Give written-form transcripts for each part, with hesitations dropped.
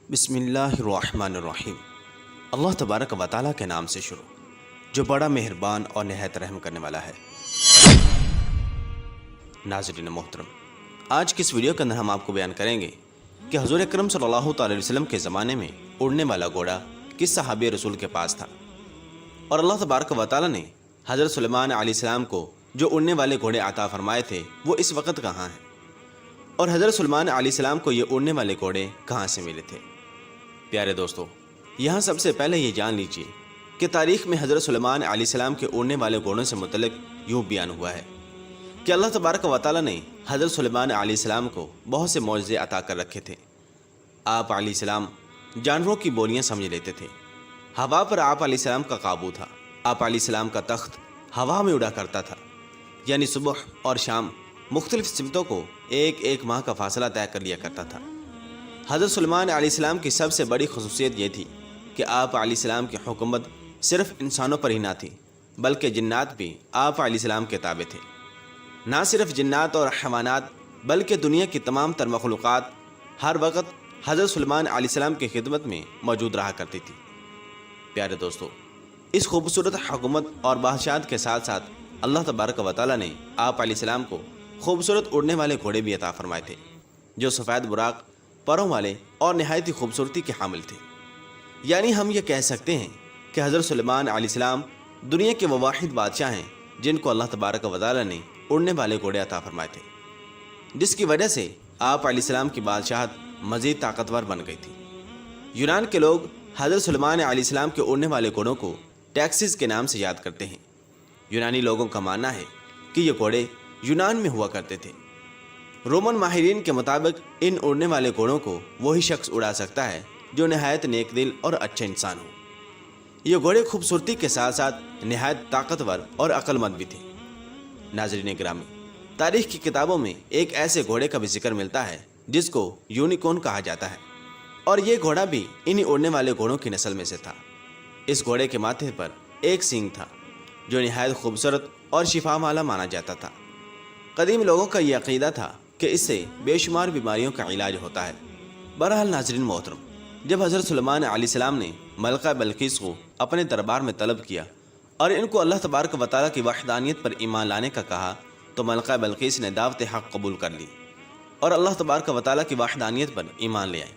بسم اللہ الرحمن الرحیم۔ اللہ تبارک و تعالیٰ کے نام سے شروع جو بڑا مہربان اور نہایت رحم کرنے والا ہے۔ ناظرین محترم، آج کی اس ویڈیو کے اندر ہم آپ کو بیان کریں گے کہ حضور اکرم صلی اللہ تعالی علیہ وسلم کے زمانے میں اڑنے والا گھوڑا کس صحابی رسول کے پاس تھا، اور اللہ تبارک و تعالیٰ نے حضرت سلیمان علیہ السلام کو جو اڑنے والے گھوڑے عطا فرمائے تھے وہ اس وقت کہاں ہیں، اور حضرت سلیمان علیہ السلام کو یہ اڑنے والے گھوڑے کہاں سے ملے تھے۔ پیارے دوستو، یہاں سب سے پہلے یہ جان لیجئے کہ تاریخ میں حضرت سلیمان علیہ السلام کے اڑنے والے گھوڑوں سے متعلق یوں بیان ہوا ہے کہ اللہ تبارک و تعالیٰ نے حضرت سلیمان علیہ السلام کو بہت سے معجزے عطا کر رکھے تھے۔ آپ علیہ السلام جانوروں کی بولیاں سمجھ لیتے تھے، ہوا پر آپ علیہ السلام کا قابو تھا، آپ علیہ السلام کا تخت ہوا میں اڑا کرتا تھا، یعنی صبح اور شام مختلف سمتوں کو ایک ماہ کا فاصلہ طے کر لیا کرتا تھا۔ حضرت سلیمان علیہ السلام کی سب سے بڑی خصوصیت یہ تھی کہ آپ علیہ السلام کی حکومت صرف انسانوں پر ہی نہ تھی بلکہ جنات بھی آپ علیہ السلام کے تابع تھے۔ نہ صرف جنات اور حیوانات بلکہ دنیا کی تمام تر مخلوقات ہر وقت حضرت سلیمان علیہ السلام کی خدمت میں موجود رہا کرتی تھی۔ پیارے دوستو، اس خوبصورت حکومت اور بادشاہت کے ساتھ ساتھ اللہ تبارک و تعالیٰ نے آپ علیہ السلام کو خوبصورت اڑنے والے گھوڑے بھی عطا فرمائے تھے جو سفید براق پروں والے اور نہایت ہی خوبصورتی کے حامل تھے۔ یعنی ہم یہ کہہ سکتے ہیں کہ حضرت سلیمان علیہ السلام دنیا کے وہ واحد بادشاہ ہیں جن کو اللہ تبارک و تعالیٰ نے اڑنے والے گھوڑے عطا فرمائے تھے، جس کی وجہ سے آپ علیہ السلام کی بادشاہت مزید طاقتور بن گئی تھی۔ یونان کے لوگ حضرت سلیمان علیہ السلام کے اڑنے والے گھوڑوں کو ٹیکسس کے نام سے یاد کرتے ہیں۔ یونانی لوگوں کا ماننا ہے کہ یہ گھوڑے یونان میں ہوا کرتے تھے۔ رومن ماہرین کے مطابق ان اڑنے والے گھوڑوں کو وہی شخص اڑا سکتا ہے جو نہایت نیک دل اور اچھا انسان ہو۔ یہ گھوڑے خوبصورتی کے ساتھ ساتھ نہایت طاقتور اور عقل مند بھی تھے۔ ناظرین گرامی، تاریخ کی کتابوں میں ایک ایسے گھوڑے کا بھی ذکر ملتا ہے جس کو یونیکورن کہا جاتا ہے، اور یہ گھوڑا بھی انہی اڑنے والے گھوڑوں کی نسل میں سے تھا۔ اس گھوڑے کے ماتھے پر ایک سینگ تھا جو نہایت خوبصورت اور شفا والا مانا جاتا تھا۔ قدیم لوگوں کا یہ عقیدہ تھا کہ اس سے بے شمار بیماریوں کا علاج ہوتا ہے۔ بہرحال ناظرین محترم، جب حضرت سلیمان علیہ السلام نے ملکہ بلقیس کو اپنے دربار میں طلب کیا اور ان کو اللہ تبارک و تعالیٰ کی وحدانیت پر ایمان لانے کا کہا تو ملکہ بلقیس نے دعوت حق قبول کر لی اور اللہ تبارک و تعالیٰ کی وحدانیت پر ایمان لے آئی۔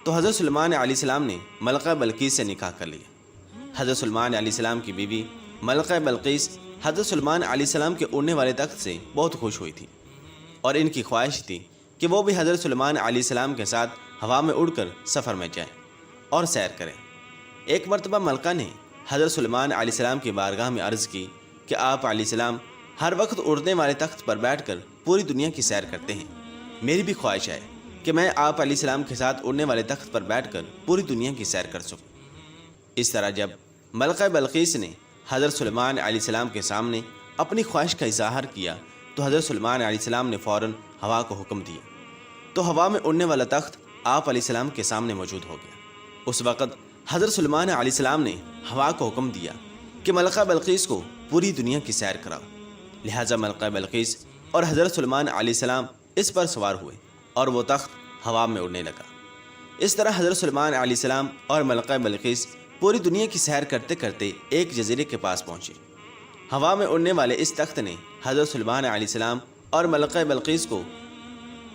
تو حضرت سلیمان علیہ السلام نے ملکہ بلقیس سے نکاح کر لیا۔ حضرت سلیمان علیہ السلام کی بیوی ملکہ بلقیس حضرت سلیمان علیہ السلام کے اڑنے والے تخت سے بہت خوش ہوئی تھی، اور ان کی خواہش تھی کہ وہ بھی حضرت سلیمان علیہ السلام کے ساتھ ہوا میں اڑ کر سفر میں جائیں اور سیر کریں۔ ایک مرتبہ ملکہ نے حضرت سلیمان علیہ السلام کی بارگاہ میں عرض کی کہ آپ علیہ السلام ہر وقت اڑنے والے تخت پر بیٹھ کر پوری دنیا کی سیر کرتے ہیں، میری بھی خواہش ہے کہ میں آپ علیہ السلام کے ساتھ اڑنے والے تخت پر بیٹھ کر پوری دنیا کی سیر کر سکوں۔ اس طرح جب ملکہ بلقیس نے حضرت سلیمان علیہ السلام کے سامنے اپنی خواہش کا اظہار کیا تو حضرت سلیمان علیہ السلام نے فوراً ہوا کو حکم دیا، تو ہوا میں اڑنے والا تخت آپ علیہ السلام کے سامنے موجود ہو گیا۔ اس وقت حضرت سلیمان علیہ السلام نے ہوا کو حکم دیا کہ ملکہ بلقیس کو پوری دنیا کی سیر کراؤ، لہٰذا ملکہ بلقیس اور حضرت سلیمان علیہ السلام اس پر سوار ہوئے اور وہ تخت ہوا میں اڑنے لگا۔ اس طرح حضرت سلیمان علیہ السلام اور ملکہ بلقیس پوری دنیا کی سیر کرتے کرتے ایک جزیرے کے پاس پہنچے۔ ہوا میں اڑنے والے اس تخت نے حضرت سلیمان علیہ السلام اور ملکہ بلقیس کو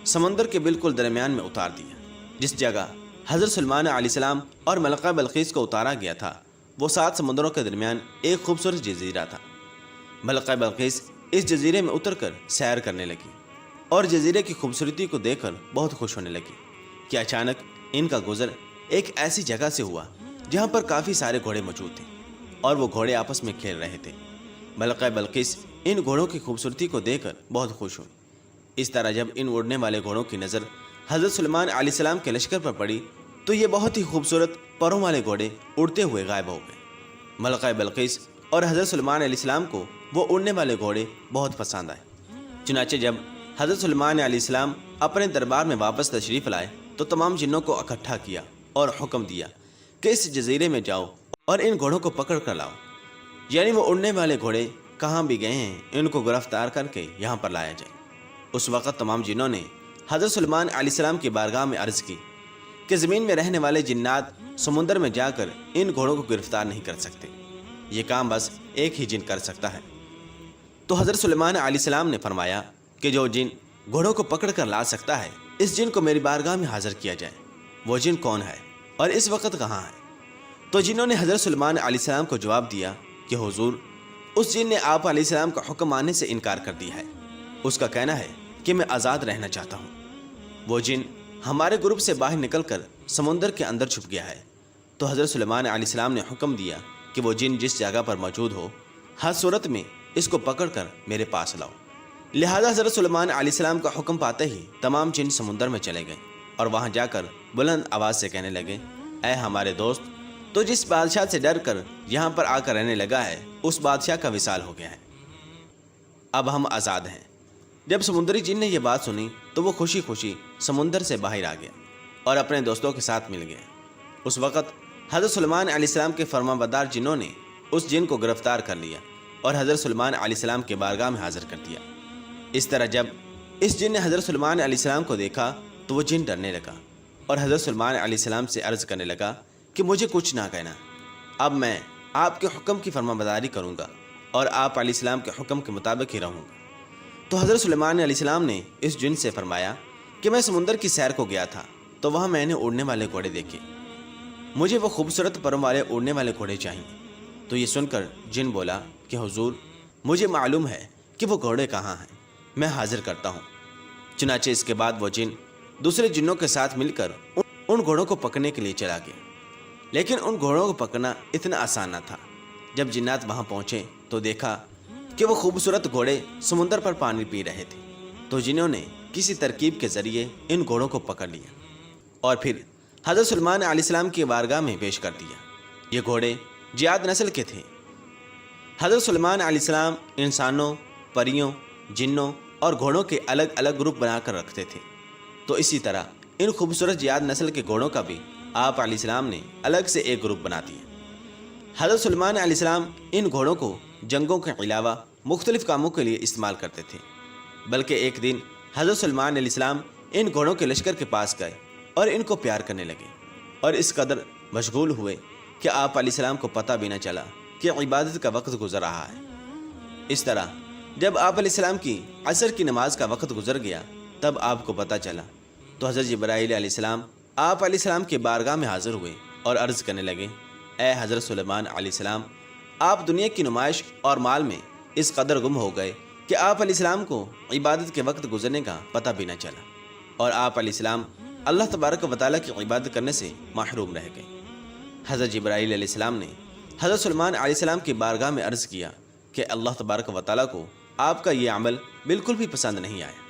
سمندر کے بالکل درمیان میں اتار دیا۔ جس جگہ حضرت سلیمان علیہ السلام اور ملکہ بلقیس کو اتارا گیا تھا وہ 7 سمندروں کے درمیان ایک خوبصورت جزیرہ تھا۔ ملکہ بلقیس اس جزیرے میں اتر کر سیر کرنے لگی اور جزیرے کی خوبصورتی کو دیکھ کر بہت خوش ہونے لگی کہ اچانک ان کا گزر ایک ایسی جگہ سے ہوا جہاں پر کافی سارے گھوڑے موجود تھے اور وہ گھوڑے آپس میں کھیل رہے تھے۔ ملکہ بلقیس ان گھوڑوں کی خوبصورتی کو دیکھ کر بہت خوش ہوئی۔ اس طرح جب ان اڑنے والے گھوڑوں کی نظر حضرت سلیمان علیہ السلام کے لشکر پر پڑی تو یہ بہت ہی خوبصورت پروں والے گھوڑے اڑتے ہوئے غائب ہو گئے۔ ملکہ بلقیس اور حضرت سلیمان علیہ السلام کو وہ اڑنے والے گھوڑے بہت پسند آئے۔ چنانچہ جب حضرت سلیمان علیہ السلام اپنے دربار میں واپس تشریف لائے تو تمام جنوں کو اکٹھا کیا اور حکم دیا کہ اس جزیرے میں جاؤ اور ان گھوڑوں کو پکڑ کر لاؤ، یعنی وہ اڑنے والے گھوڑے کہاں بھی گئے ہیں ان کو گرفتار کر کے یہاں پر لایا جائے۔ اس وقت تمام جنوں نے حضرت سلیمان علیہ السلام کی بارگاہ میں عرض کی کہ زمین میں رہنے والے جنات سمندر میں جا کر ان گھوڑوں کو گرفتار نہیں کر سکتے، یہ کام بس ایک ہی جن کر سکتا ہے۔ تو حضرت سلیمان علیہ السلام نے فرمایا کہ جو جن گھوڑوں کو پکڑ کر لا سکتا ہے، اس جن کو میری بارگاہ میں حاضر کیا جائے۔ وہ جن کون ہے اور اس وقت کہاں ہے؟ تو جنہوں نے حضرت سلیمان علیہ السلام کو جواب دیا کہ حضور، اس جن نے آپ علیہ السلام کا حکم ماننے سے انکار کر دیا ہے، اس کا کہنا ہے کہ میں آزاد رہنا چاہتا ہوں۔ وہ جن ہمارے گروپ سے باہر نکل کر سمندر کے اندر چھپ گیا ہے۔ تو حضرت سلیمان علیہ السلام نے حکم دیا کہ وہ جن جس جگہ پر موجود ہو، ہر صورت میں اس کو پکڑ کر میرے پاس لاؤ۔ لہذا حضرت سلیمان علیہ السلام کا حکم پاتے ہی تمام جن سمندر میں چلے گئے اور وہاں جا کر بلند آواز سے کہنے لگے، اے ہمارے دوست، تو جس بادشاہ سے ڈر کر یہاں پر آ کر رہنے لگا ہے، اس بادشاہ کا وصال ہو گیا ہے، اب ہم آزاد ہیں۔ جب سمندری جن نے یہ بات سنی تو وہ خوشی خوشی سمندر سے باہر آ گیا اور اپنے دوستوں کے ساتھ مل گیا۔ اس وقت حضرت سلیمان علیہ السلام کے فرما بردار جنوں نے اس جن کو گرفتار کر لیا اور حضرت سلیمان علیہ السلام کے بارگاہ میں حاضر کر دیا۔ اس طرح جب اس جن نے حضرت سلیمان علیہ السلام کو دیکھا تو وہ جن ڈرنے لگا اور حضرت سلیمان علیہ السلام سے عرض کرنے لگا کہ مجھے کچھ نہ کہنا، اب میں آپ کے حکم کی فرما برداری کروں گا اور آپ علیہ السلام کے حکم کے مطابق ہی رہوں گا۔ تو حضرت سلیمان علیہ السلام نے اس جن سے فرمایا کہ میں سمندر کی سیر کو گیا تھا تو وہاں میں نے اڑنے والے گھوڑے دیکھے، مجھے وہ خوبصورت پروں والے اڑنے والے گھوڑے چاہیے۔ تو یہ سن کر جن بولا کہ حضور، مجھے معلوم ہے کہ وہ گھوڑے کہاں ہیں، میں حاضر کرتا ہوں۔ چنانچہ اس کے بعد وہ جن دوسرے جنوں کے ساتھ مل کر ان گھوڑوں کو پکڑنے کے لیے چلا گیا، لیکن ان گھوڑوں کو پکڑنا اتنا آسان نہ تھا۔ جب جنات وہاں پہنچے تو دیکھا کہ وہ خوبصورت گھوڑے سمندر پر پانی پی رہے تھے۔ تو جنہوں نے کسی ترکیب کے ذریعے ان گھوڑوں کو پکڑ لیا اور پھر حضرت سلیمان علیہ السلام کی بارگاہ میں پیش کر دیا۔ یہ گھوڑے جیاد نسل کے تھے۔ حضرت سلیمان علیہ السلام انسانوں، پریوں، جنوں اور گھوڑوں کے الگ الگ گروپ بنا کر رکھتے تھے، تو اسی طرح ان خوبصورت جیاد نسل کے گھوڑوں کا بھی آپ علیہ السلام نے الگ سے ایک گروپ بنا دیا۔ حضرت سلیمان علیہ السلام ان گھوڑوں کو جنگوں کے علاوہ مختلف کاموں کے لیے استعمال کرتے تھے، بلکہ ایک دن حضرت سلیمان علیہ السلام ان گھوڑوں کے لشکر کے پاس گئے اور ان کو پیار کرنے لگے اور اس قدر مشغول ہوئے کہ آپ علیہ السلام کو پتہ بھی نہ چلا کہ عبادت کا وقت گزر رہا ہے۔ اس طرح جب آپ علیہ السلام کی عصر کی نماز کا وقت گزر گیا تب آپ کو پتہ چلا، تو حضرت جبرائیل علیہ السلام آپ علیہ السلام کی بارگاہ میں حاضر ہوئے اور عرض کرنے لگے، اے حضرت سلیمان علیہ السلام، آپ دنیا کی نمائش اور مال میں اس قدر گم ہو گئے کہ آپ علیہ السلام کو عبادت کے وقت گزرنے کا پتہ بھی نہ چلا، اور آپ علیہ السلام اللہ تبارک و تعالیٰ کی عبادت کرنے سے محروم رہ گئے۔ حضرت جبرائیل علیہ السلام نے حضرت سلیمان علیہ السلام کی بارگاہ میں عرض کیا کہ اللہ تبارک و تعالیٰ کو آپ کا یہ عمل بالکل بھی پسند نہیں آیا۔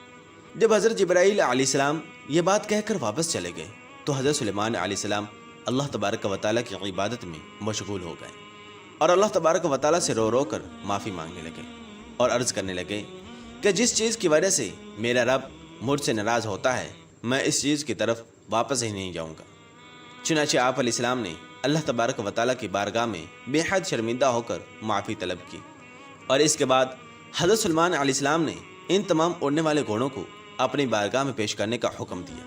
جب حضرت جبرائیل علیہ السلام یہ بات کہہ کر واپس چلے گئے تو حضرت سلیمان علیہ السلام اللہ تبارک و تعالیٰ کی عبادت میں مشغول ہو گئے اور اللہ تبارک و تعالیٰ سے رو رو کر معافی مانگنے لگے اور عرض کرنے لگے کہ جس چیز کی وجہ سے میرا رب مجھ سے ناراض ہوتا ہے، میں اس چیز کی طرف واپس ہی نہیں جاؤں گا۔ چنانچہ آپ علیہ السلام نے اللہ تبارک و تعالیٰ کی بارگاہ میں بے حد شرمندہ ہو کر معافی طلب کی، اور اس کے بعد حضرت سلیمان علیہ السلام نے ان تمام اڑنے والے گھوڑوں کو اپنی بارگاہ میں پیش کرنے کا حکم دیا۔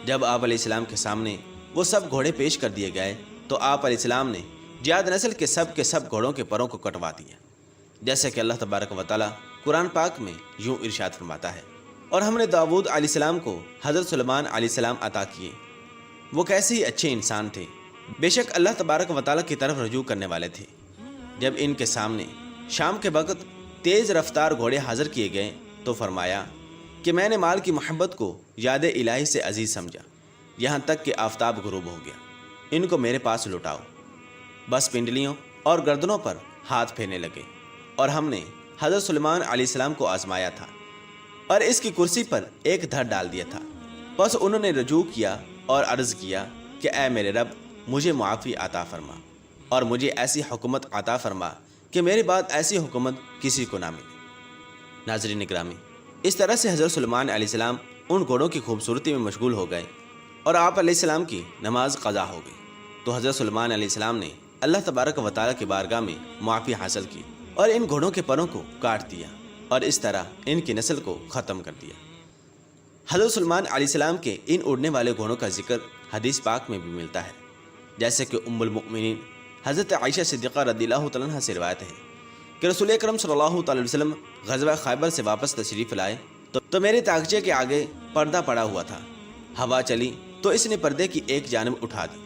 جب آپ علیہ السلام کے سامنے وہ سب گھوڑے پیش کر دیے گئے تو آپ علیہ السلام نے جیاد نسل کے سب گھوڑوں کے پروں کو کٹوا دیا، جیسے کہ اللہ تبارک و تعالیٰ قرآن پاک میں یوں ارشاد فرماتا ہے، اور ہم نے داؤد علیہ السلام کو حضرت سلیمان علیہ السلام عطا کیے، وہ کیسے ہی اچھے انسان تھے، بے شک اللہ تبارک و تعالیٰ کی طرف رجوع کرنے والے تھے۔ جب ان کے سامنے شام کے وقت تیز رفتار گھوڑے حاضر کیے گئے تو فرمایا کہ میں نے مال کی محبت کو یاد الہی سے عزیز سمجھا، یہاں تک کہ آفتاب غروب ہو گیا، ان کو میرے پاس لوٹاؤ۔ بس پنڈلیوں اور گردنوں پر ہاتھ پھیرنے لگے، اور ہم نے حضرت سلیمان علیہ السلام کو آزمایا تھا اور اس کی کرسی پر ایک دھڑ ڈال دیا تھا۔ بس انہوں نے رجوع کیا اور عرض کیا کہ اے میرے رب، مجھے معافی عطا فرما اور مجھے ایسی حکومت عطا فرما کہ میرے بعد ایسی حکومت کسی کو نہ ملے۔ ناظرین گرامی، اس طرح سے حضرت سلیمان علیہ السلام ان گھوڑوں کی خوبصورتی میں مشغول ہو گئے اور آپ علیہ السلام کی نماز قضا ہو گئی۔ تو حضرت سلیمان علیہ السلام نے اللہ تبارک و تعالیٰ کی بارگاہ میں معافی حاصل کی اور ان گھوڑوں کے پروں کو کاٹ دیا اور اس طرح ان کی نسل کو ختم کر دیا۔ حضرت سلیمان علیہ السلام کے ان اڑنے والے گھوڑوں کا ذکر حدیث پاک میں بھی ملتا ہے، جیسے کہ ام المؤمنین حضرت عائشہ صدیقہ رضی اللہ تعالیٰ عنہ سے روایت ہے کہ رسول اکرم صلی اللہ تعالی وسلم غزوہ خیبر سے واپس تشریف لائے تو میرے تاغچے کے آگے پردہ پڑا ہوا تھا۔ ہوا چلی تو اس نے پردے کی ایک جانب اٹھا دی،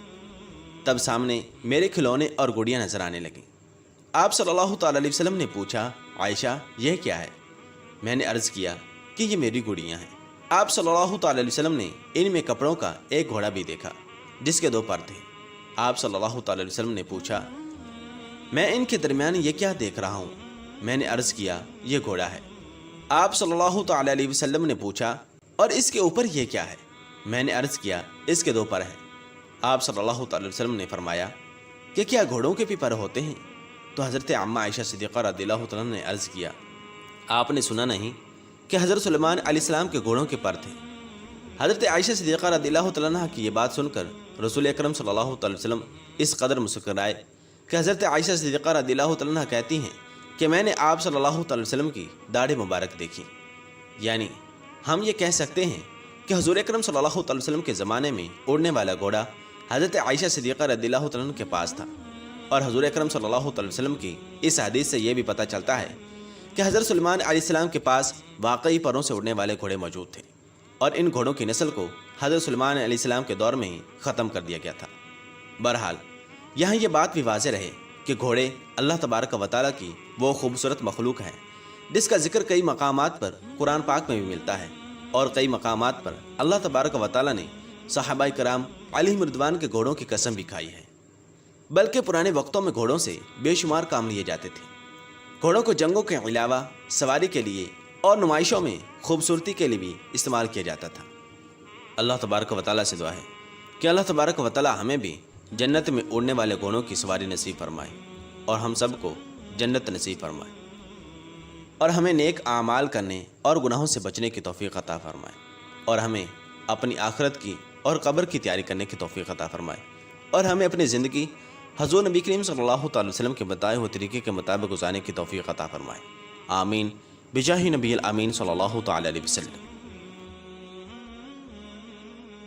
تب سامنے میرے کھلونے اور گڑیاں نظر آنے لگیں۔ آپ صلی اللہ تعالی علیہ وسلم نے پوچھا، عائشہ یہ کیا ہے؟ میں نے عرض کیا کہ یہ میری گڑیاں ہیں۔ آپ صلی اللہ تعالی علیہ وسلم نے ان میں کپڑوں کا ایک گھوڑا بھی دیکھا جس کے 2 پر تھے۔ آپ صلی اللہ تعالی علیہ وسلم نے پوچھا، میں ان کے درمیان یہ کیا دیکھ رہا ہوں؟ میں نے عرض کیا یہ گھوڑا ہے۔ آپ صلی اللہ تعالی علیہ وسلم نے پوچھا، اور اس کے اوپر یہ کیا ہے؟ میں نے عرض کیا اس کے 2 پر ہیں۔ آپ صلی اللہ تعالی علیہ وسلم نے فرمایا کہ کیا گھوڑوں کے بھی پر ہوتے ہیں؟ تو حضرت عمہ عائشہ صدیقہ رضی اللہ تعالیٰ نے عرض کیا، آپ نے سنا نہیں کہ حضرت سلیمان علیہ السلام کے گھوڑوں کے پر تھے؟ حضرت عائشہ صدیقہ رضی اللہ تعالیٰ عنہ کی یہ بات سن کر رسول اکرم صلی اللہ تعالی وسلم اس قدر مسکرائے کہ حضرت عائشہ صدیقہ رضی اللہ تعالیٰ عنہ کہتی ہیں کہ میں نے آپ صلی اللہ تعالی وسلم کی داڑھی مبارک دیکھی۔ یعنی ہم یہ کہہ سکتے ہیں کہ حضور اکرم صلی اللہ تعالی وسلم کے زمانے میں اڑنے والا گھوڑا حضرت عائشہ صدیقہ رضی اللہ تعالیٰ عنہ کے پاس تھا، اور حضور اکرم صلی اللہ تعالی وسلم کی اس حدیث سے یہ بھی پتہ چلتا ہے کہ حضرت سلیمان علیہ السلام کے پاس واقعی پروں سے اڑنے والے گھوڑے موجود تھے، اور ان گھوڑوں کی نسل کو حضرت سلیمان علیہ السلام کے دور میں ہی ختم کر دیا گیا تھا۔ بہرحال یہاں یہ بات بھی واضح رہے کہ گھوڑے اللہ تبارک و تعالیٰ کی وہ خوبصورت مخلوق ہیں جس کا ذکر کئی مقامات پر قرآن پاک میں بھی ملتا ہے، اور کئی مقامات پر اللہ تبارک و تعالیٰ نے صحابہ کرام علیہم رضوان کے گھوڑوں کی قسم بھی کھائی ہے۔ بلکہ پرانے وقتوں میں گھوڑوں سے بے شمار کام لیے جاتے تھے۔ گھوڑوں کو جنگوں کے علاوہ سواری کے لیے اور نمائشوں میں خوبصورتی کے لیے بھی استعمال کیا جاتا تھا۔ اللہ تبارک و تعالیٰ سے دعا ہے کہ اللہ تبارک و تعالیٰ ہمیں بھی جنت میں اڑنے والے گھوڑوں کی سواری نصیب فرمائے، اور ہم سب کو جنت نصیب فرمائے، اور ہمیں نیک اعمال کرنے اور گناہوں سے بچنے کی توفیق عطا فرمائے، اور ہمیں اپنی آخرت کی اور قبر کی تیاری کرنے کی توفیق عطا فرمائے، اور ہمیں اپنی زندگی حضور نبی کریم صلی اللہ تعالی وسلم کے بتائے ہوئے طریقے کے مطابق گزارنے کی توفیق عطا فرمائے۔ آمین بجاہ نبی الامین صلی اللہ تعالی علیہ وسلم۔